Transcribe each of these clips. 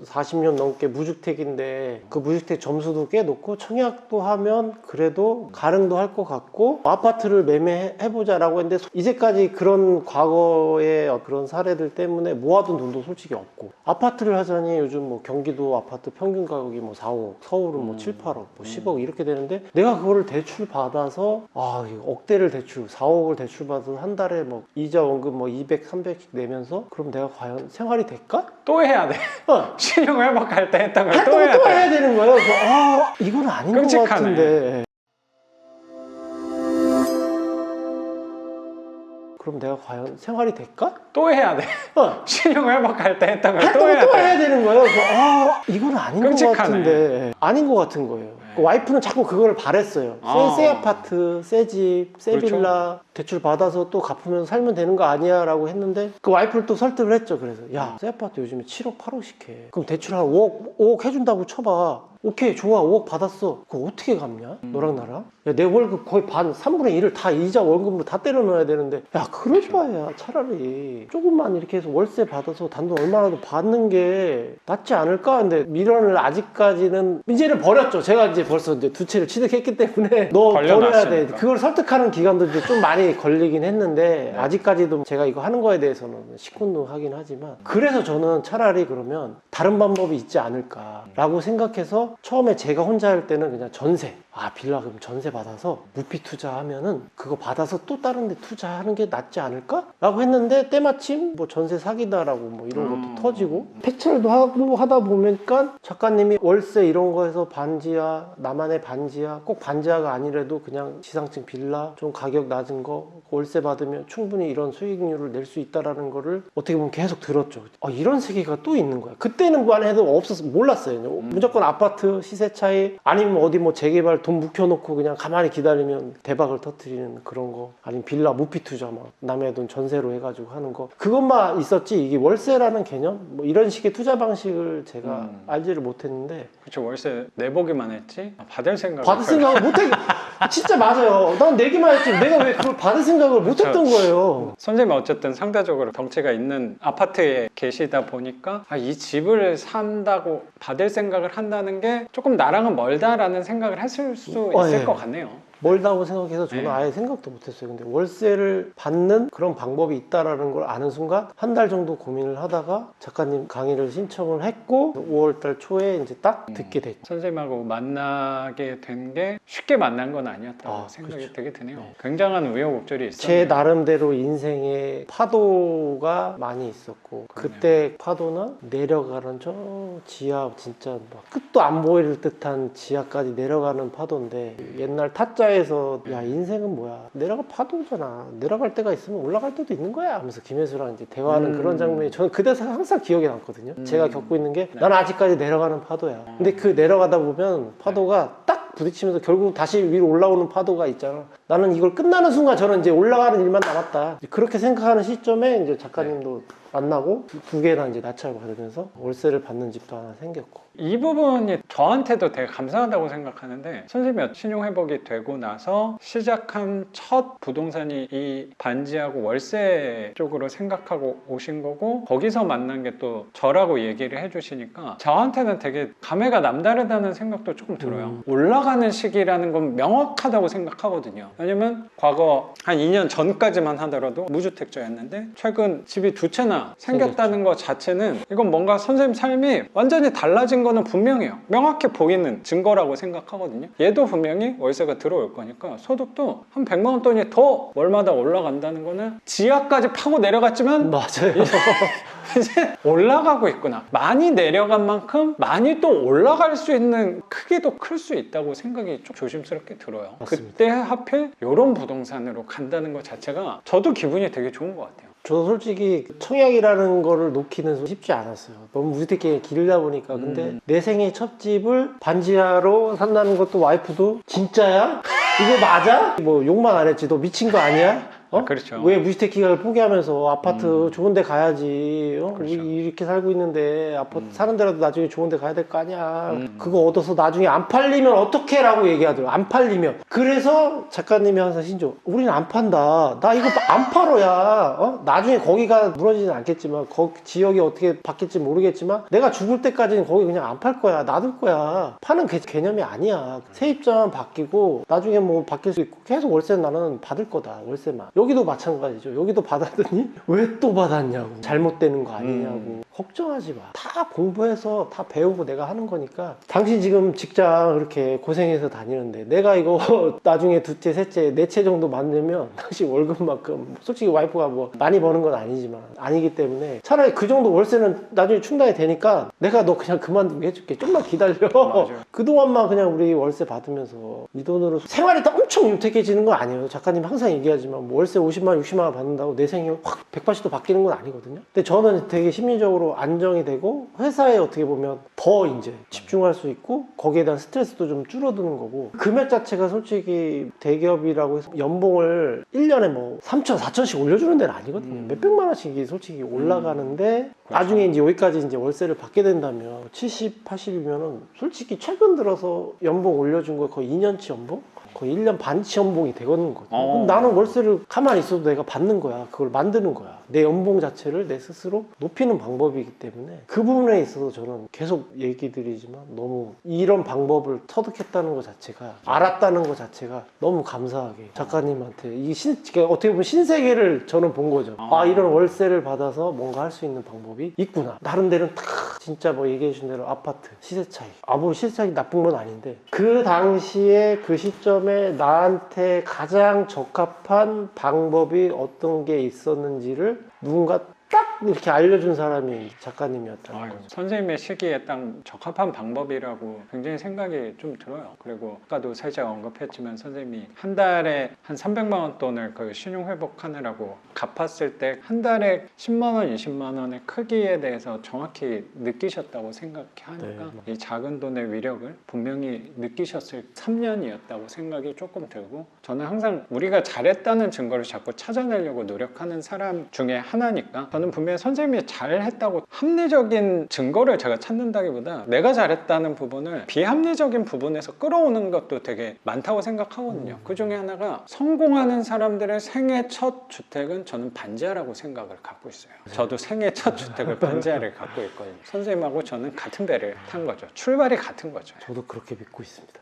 40년 넘게 무주택인데 그 무주택 점수도 꽤 높고 청약도 하면 그래도 가능도 할 것 같고 아파트를 매매해보자라고 했는데 이제까지 그런 과거의 그런 사례들 때문에 모아둔 돈도 솔직히 없고 아파트를 하자니 요즘 뭐 경기도 아파트 평균 가격이 뭐 4억, 서울은 뭐 7, 8억, 뭐 10억 이렇게 되는데 내가 그거를 대출 받아서 이거 억대를 대출 4억을 대출 받아서 한 달에 뭐 이자 원금 뭐 200, 300씩 내면서 그럼 내가 과연 생활이 될까? 또 해야 돼. 신용회복할 때 했던 걸 또 또 해야 해야 돼. 되는 거예요. 그래서 이건 아닌 것 끔찍하네. 같은데. 그럼 내가 과연 생활이 될까? 또 해야 돼. 신용회복할 때 했던 걸 또 해야 또 돼. 해야 되는 거예요. 그래서 이건 아닌 것 끔찍하네. 같은데. 아닌 것 같은 거예요. 그 와이프는 자꾸 그걸 바랬어요. 새 아파트, 새 집, 새 그렇죠. 빌라 대출 받아서 또 갚으면서 살면 되는 거 아니야 라고 했는데 그 와이프를 또 설득을 했죠. 그래서 야, 새 아파트 요즘에 7억, 8억씩 해. 그럼 대출 한 5억 해준다고 쳐봐. 오케이, 좋아, 5억 받았어. 그거 어떻게 갚냐? 너랑 나랑? 야, 내 월급 거의 반, 3분의 1을 다 이자 월급으로 다 때려 넣어야 되는데 야, 그럴 바에야 차라리 조금만 이렇게 해서 월세 받아서 단돈 얼마라도 받는 게 낫지 않을까? 근데 미련을 아직까지는 이제는 버렸죠. 제가 이제 벌써 이제 두 채를 취득했기 때문에 너 버려야 돼. 그걸 설득하는 기간도 이제 좀 많이 걸리긴 했는데 아직까지도 제가 이거 하는 거에 대해서는 시큰둥하긴 하지만 그래서 저는 차라리 그러면 다른 방법이 있지 않을까라고 생각해서 처음에 제가 혼자 할 때는 그냥 전세 빌라 그럼 전세 받아서 무피 투자하면은 그거 받아서 또 다른 데 투자하는 게 낫지 않을까? 라고 했는데 때마침 뭐 전세 사기다라고 뭐 이런 것도 터지고 폐철도 하고 하다 보니까 작가님이 월세 이런 거에서 반지하 나만의 반지하 꼭 반지하가 아니라도 그냥 지상층 빌라 좀 가격 낮은 거 월세 받으면 충분히 이런 수익률을 낼 수 있다라는 거를 어떻게 보면 계속 들었죠. 이런 세계가 또 있는 거야. 그때는만 해도 몰랐어요. 무조건 아파트 시세 차이 아니면 어디 뭐 재개발 돈 묵혀놓고 그냥 가만히 기다리면 대박을 터뜨리는 그런 거 아니면 빌라 무피 투자 막 남의 돈 전세로 해가지고 하는 거 그것만 있었지 이게 월세라는 개념 뭐 이런 식의 투자 방식을 제가 알지를 못했는데 그렇죠. 월세 내보기만 했지 받을 생각을 못해. 진짜 맞아요. 난 내기만 했지 내가 왜 그걸 받을 생각을 못했던 거예요. 선생님은 어쨌든 상대적으로 덩치가 있는 아파트에 계시다 보니까 이 집을 산다고 받을 생각을 한다는 게 조금 나랑은 멀다라는 생각을 했을 수 있을 것 같네요. 멀다고 생각해서 저는 아예 생각도 못했어요. 근데 월세를 받는 그런 방법이 있다라는 걸 아는 순간 한 달 정도 고민을 하다가 작가님 강의를 신청을 했고 5월달 초에 이제 딱 듣게 됐죠. 선생님하고 만나게 된 게 쉽게 만난 건 아니었다고 생각이 그렇죠. 되게 드네요. 굉장한 우여곡절이 있었네요. 제 나름대로 인생에 파도가 많이 있었고 그때 파도는 내려가는 저 지하 진짜 막 끝도 안 보일 듯한 지하까지 내려가는 파도인데 옛날 타짜에서 야 인생은 뭐야 내려가 파도잖아 내려갈 때가 있으면 올라갈 때도 있는 거야 하면서 김혜수랑 이제 대화하는 그런 장면이 저는 그 대사가 항상 기억에 남거든요. 제가 겪고 있는 게 난 아직까지 내려가는 파도야. 근데 그 내려가다 보면 파도가 딱 부딪히면서 결국 다시 위로 올라오는 파도가 있잖아. 나는 이걸 끝나는 순간 저는 이제 올라가는 일만 남았다. 그렇게 생각하는 시점에 이제 작가님도 만나고 두 개나 이제 낙찰을 받으면서 월세를 받는 집도 하나 생겼고. 이 부분이 저한테도 되게 감사하다고 생각하는데 선생님이 신용회복이 되고 나서 시작한 첫 부동산이 이 반지하고 월세 쪽으로 생각하고 오신 거고 거기서 만난 게 또 저라고 얘기를 해주시니까 저한테는 되게 감회가 남다르다는 생각도 조금 들어요. 올라가는 시기라는 건 명확하다고 생각하거든요. 왜냐면 과거 한 2년 전까지만 하더라도 무주택자였는데 최근 집이 두 채나 생겼다는 것 자체는 이건 뭔가 선생님 삶이 완전히 달라진 거는 분명해요. 명확해 보이는 증거라고 생각하거든요. 얘도 분명히 월세가 들어올 거니까 소득도 한 100만 원 돈이 더 월마다 올라간다는 거는 지하까지 파고 내려갔지만 맞아요. 이제 올라가고 있구나. 많이 내려간 만큼 많이 또 올라갈 수 있는 크기도 클 수 있다고 생각이 좀 조심스럽게 들어요. 맞습니다. 그때 하필 이런 부동산으로 간다는 것 자체가 저도 기분이 되게 좋은 것 같아요. 저도 솔직히 청약이라는 거를 놓기는 쉽지 않았어요. 너무 무주택기에 길다 보니까. 근데 내 생애 첫 집을 반지하로 산다는 것도 와이프도 진짜야? 이거 맞아? 뭐 욕만 안 했지. 너 미친 거 아니야? 그렇죠. 왜 무주택 기간을 포기하면서 아파트 좋은 데 가야지. 그렇죠. 우리 이렇게 살고 있는데 아파트 사는 데라도 나중에 좋은 데 가야 될 거 아니야. 그거 얻어서 나중에 안 팔리면 어떡해 라고 얘기하더라고. 안 팔리면. 그래서 작가님이 항상 신조, 우리는 안 판다. 나 이거 안 팔어야. 나중에 거기가 무너지진 않겠지만 지역이 어떻게 바뀔지 모르겠지만 내가 죽을 때까지는 거기 그냥 안 팔 거야. 놔둘 거야. 파는 개념이 아니야. 세입자만 바뀌고 나중에 뭐 바뀔 수 있고 계속 월세는 나는 받을 거다. 월세만. 여기도 마찬가지죠. 여기도 받았더니 왜 또 받았냐고. 잘못되는 거 아니냐고. 걱정하지 마. 다 공부해서 다 배우고 내가 하는 거니까. 당신 지금 직장 그렇게 고생해서 다니는데 내가 이거 나중에 둘째, 셋째, 넷째 정도 만들면 당신 월급만큼 솔직히 와이프가 뭐 많이 버는 건 아니지만 아니기 때문에 차라리 그 정도 월세는 나중에 충당이 되니까 내가 너 그냥 그만두게 해줄게. 좀만 기다려. 그동안만 그냥 우리 월세 받으면서 이 돈으로 생활이 다 엄청 윤택해지는 건 아니에요. 작가님 항상 얘기하지만 뭐 월세 50만, 60만 원 받는다고 내 생이 확 180도 바뀌는 건 아니거든요. 근데 저는 되게 심리적으로 안정이 되고 회사에 어떻게 보면 더 이제 집중할 수 있고 거기에 대한 스트레스도 좀 줄어드는 거고 금액 자체가 솔직히 대기업이라고 해서 연봉을 1년에 뭐 3천, 4천씩 올려주는 데는 아니거든요. 몇백만 원씩이 솔직히 올라가는데 나중에 이제 여기까지 이제 월세를 받게 된다면 70, 80이면은 솔직히 최근 들어서 연봉 올려준 거 거의 2년치 연봉? 거의 1년 반치 연봉이 되거든 거든. 그럼 나는 월세를 가만히 있어도 내가 받는 거야. 그걸 만드는 거야. 내 연봉 자체를 내 스스로 높이는 방법이기 때문에 그 부분에 있어서 저는 계속 얘기 드리지만 너무 이런 방법을 터득했다는 것 자체가 알았다는 것 자체가 너무 감사하게 작가님한테 어떻게 보면 신세계를 저는 본 거죠. 이런 월세를 받아서 뭔가 할 수 있는 방법이 있구나. 나름대로 다 진짜 뭐 얘기해 주신 대로 아파트 시세 차익. 뭐 시세 차익이 나쁜 건 아닌데 그 당시에 그 시점에 나한테 가장 적합한 방법이 어떤 게 있었는지를 누군가 딱 이렇게 알려준 사람이 작가님이었다는 거죠. 선생님의 시기에 딱 적합한 방법이라고 굉장히 생각이 좀 들어요. 그리고 아까도 살짝 언급했지만 선생님이 한 달에 한 300만 원 돈을 그 신용 회복하느라고 갚았을 때 한 달에 10만 원, 20만 원의 크기에 대해서 정확히 느끼셨다고 생각하니까 이 작은 돈의 위력을 분명히 느끼셨을 3년이었다고 생각이 조금 들고 저는 항상 우리가 잘했다는 증거를 자꾸 찾아내려고 노력하는 사람 중에 하나니까 저는 분명히 선생님이 잘했다고 합리적인 증거를 제가 찾는다기보다 내가 잘했다는 부분을 비합리적인 부분에서 끌어오는 것도 되게 많다고 생각하거든요. 그 중에 하나가 성공하는 사람들의 생애 첫 주택은 저는 반지하라고 생각을 갖고 있어요. 저도 생애 첫 주택을 반지하를 갖고 있거든요. 선생님하고 저는 같은 배를 탄 거죠. 출발이 같은 거죠. 저도 그렇게 믿고 있습니다.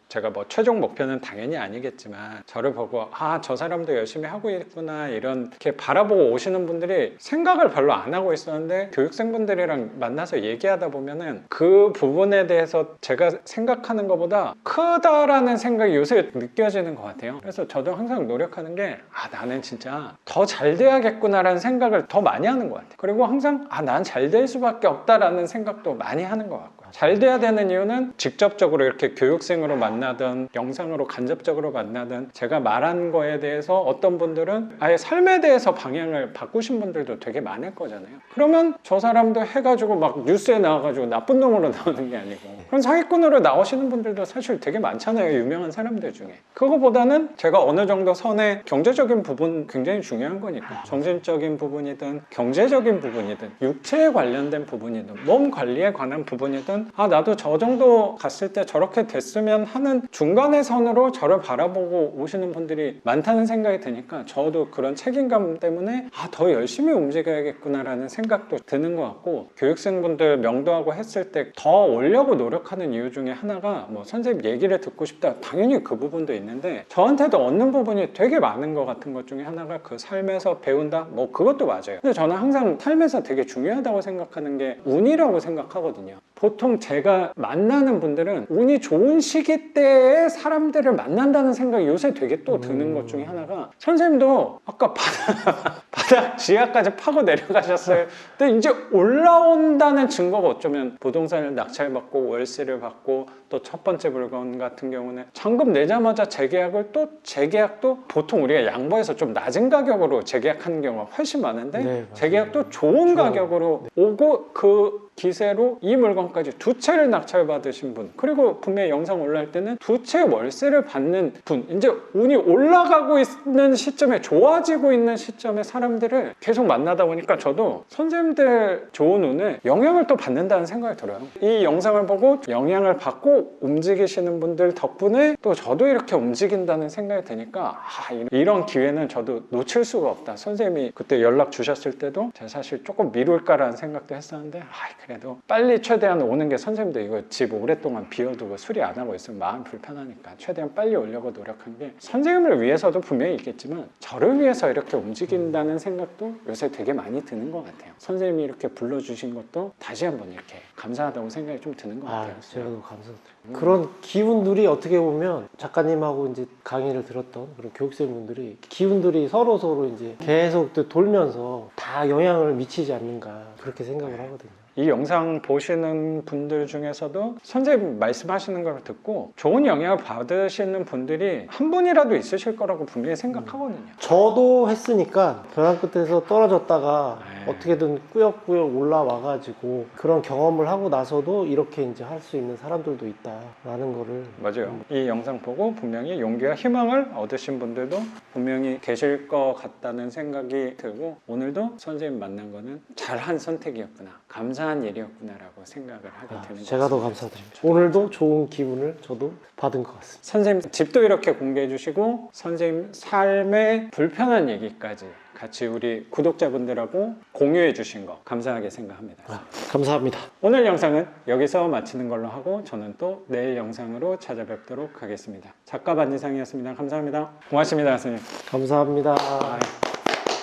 제가 뭐 최종 목표는 당연히 아니겠지만 저를 보고 저 사람도 열심히 하고 있구나 이렇게 바라보고 오시는 분들이 생각을 별로 안 하고 있었는데 교육생분들이랑 만나서 얘기하다 보면은 그 부분에 대해서 제가 생각하는 것보다 크다라는 생각이 요새 느껴지는 것 같아요. 그래서 저도 항상 노력하는 게 나는 진짜 더 잘 돼야겠구나라는 생각을 더 많이 하는 것 같아요. 그리고 항상 난 잘 될 수밖에 없다라는 생각도 많이 하는 것 같고요. 잘 돼야 되는 이유는 직접적으로 이렇게 교육생으로 만나든 영상으로 간접적으로 만나든 제가 말한 거에 대해서 어떤 분들은 아예 삶에 대해서 방향을 바꾸신 분들도 되게 많을 거잖아요. 그러면 저 사람도 해가지고 막 뉴스에 나와가지고 나쁜 놈으로 나오는 게 아니고 그런 사기꾼으로 나오시는 분들도 사실 되게 많잖아요. 유명한 사람들 중에. 그거보다는 제가 어느 정도 선의 경제적인 부분 굉장히 중요한 거니까 정신적인 부분이든 경제적인 부분이든 육체에 관련된 부분이든 몸 관리에 관한 부분이든 나도 저 정도 갔을 때 저렇게 됐으면 하는 중간의 선으로 저를 바라보고 오시는 분들이 많다는 생각이 드니까 저도 그런 책임감 때문에 더 열심히 움직여야겠구나라는 생각도 드는 것 같고 교육생분들 명도하고 했을 때 더 오려고 노력하는 이유 중에 하나가 뭐 선생님 얘기를 듣고 싶다 당연히 그 부분도 있는데 저한테도 얻는 부분이 되게 많은 것 같은 것 중에 하나가 그 삶에서 배운다? 뭐 그것도 맞아요. 근데 저는 항상 삶에서 되게 중요하다고 생각하는 게 운이라고 생각하거든요. 보통 제가 만나는 분들은 운이 좋은 시기 때에 사람들을 만난다는 생각이 요새 되게 또 드는 것 중에 하나가 선생님도 아까 바닥 지하까지 파고 내려가셨어요. 근데 이제 올라온다는 증거가 어쩌면 부동산을 낙찰받고 월세를 받고 또 첫 번째 물건 같은 경우는 잔금 내자마자 재계약도 보통 우리가 양보해서 좀 낮은 가격으로 재계약하는 경우가 훨씬 많은데 재계약도 좋은 가격으로 오고 그 기세로 이 물건까지 2채를 낙찰받으신 분, 그리고 분명히 영상 올라올 때는 2채 월세를 받는 분, 이제 운이 올라가고 있는 시점에, 좋아지고 있는 시점에 사람들을 계속 만나다 보니까 저도 선생님들 좋은 운에 영향을 또 받는다는 생각이 들어요. 이 영상을 보고 영향을 받고 움직이시는 분들 덕분에 또 저도 이렇게 움직인다는 생각이 드니까 이런 기회는 저도 놓칠 수가 없다. 선생님이 그때 연락 주셨을 때도 제가 사실 조금 미룰까라는 생각도 했었는데 그래도 빨리 최대한 오는 게, 선생님도 이거 집 오랫동안 비워두고 수리 안 하고 있으면 마음 불편하니까 최대한 빨리 오려고 노력한 게 선생님을 위해서도 분명히 있겠지만 저를 위해서 이렇게 움직인다는 생각도 요새 되게 많이 드는 것 같아요. 선생님이 이렇게 불러주신 것도 다시 한번 이렇게 감사하다고 생각이 좀 드는 것 같아요. 제가 더 감사드려요. 그런 기운들이 어떻게 보면 작가님하고 이제 강의를 들었던 그런 교육생분들이 기운들이 서로 이제 계속 또 돌면서 다 영향을 미치지 않는가 그렇게 생각을 하거든요. 이 영상 보시는 분들 중에서도 선생님 말씀하시는 걸 듣고 좋은 영향을 받으시는 분들이 한 분이라도 있으실 거라고 분명히 생각하거든요. 저도 했으니까 벼랑 끝에서 떨어졌다가 네. 어떻게든 꾸역꾸역 올라와가지고 그런 경험을 하고 나서도 이렇게 이제 할 수 있는 사람들도 있다라는 거를. 맞아요. 이 영상 보고 분명히 용기와 희망을 얻으신 분들도 분명히 계실 것 같다는 생각이 들고, 오늘도 선생님 만난 거는 잘한 선택이었구나, 감사한 일이었구나라고 생각을 하게 되는 제가 더 감사드립니다. 오늘도 좋은 기분을 저도 받은 것 같습니다. 선생님 집도 이렇게 공개해 주시고 선생님 삶의 불편한 얘기까지 같이 우리 구독자분들하고 공유해 주신 거 감사하게 생각합니다. 감사합니다. 오늘 영상은 여기서 마치는 걸로 하고 저는 또 내일 영상으로 찾아뵙도록 하겠습니다. 작가 반지상이었습니다. 감사합니다. 고맙습니다, 선생님. 감사합니다.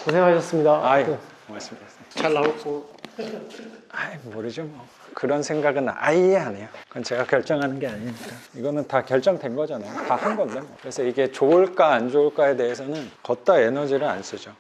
고생하셨습니다. 고맙습니다. 잘 나올고. 모르죠 뭐. 그런 생각은 아예 안 해요. 그건 제가 결정하는 게 아니니까. 이거는 다 결정된 거잖아요. 다 한 건데 뭐. 그래서 이게 좋을까 안 좋을까에 대해서는 걷다 에너지를 안 쓰죠.